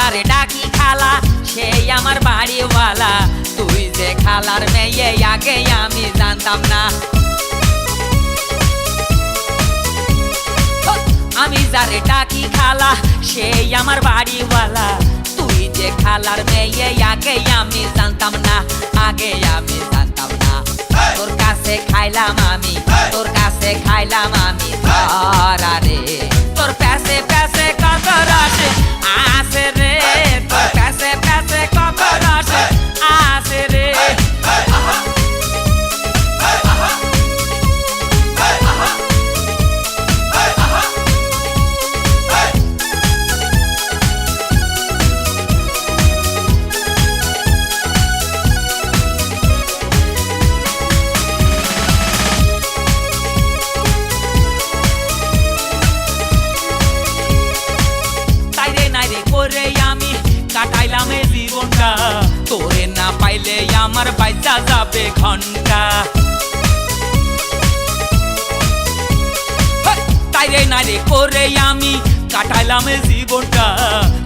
যারে ডাকি খালা সেই আমার বাড়িওয়ালা। তুই যে খালার মেয়ে আগে আমি জানতাম না। আমি যারে ডাকি খালা সেই আমার বাড়িওয়ালা। তুই যে খালার মেয়ে আগে আমি জানতাম না, আগে আমি জানতাম না। তোর কাছে খাইলাম আমি, তোর কাছে খাইলাম আমি ধরা রে। তোর প্যাসে প্যাসে কত রস আছে রে, তোর প্যাসে প্যাসে কত রস আছে রে। করে আমি কাটাইলাম এই জীবনটা, তোরে না পাইলে আমার বাইচা যাবে ঘন্টা। তাইরে নাইরে করে আমি কাটাইলাম এই জীবনটা,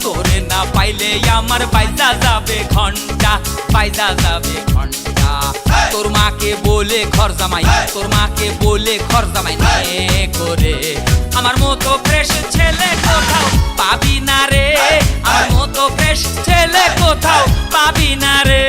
তোরে না পাইলে আমার বাইচা যাবে ঘন্টা, বাইচা যাবে ঘন্টা। তোর মাকে বলে ঘর জামাই, তোর মাকে বলে ঘর জামাই নিয়ে করে আমার মতো ফ্রেশ ছেলে কোথাও পাবি না রে, আমার মতো ফ্রেশ ছেলে কোথাও পাবি না রে।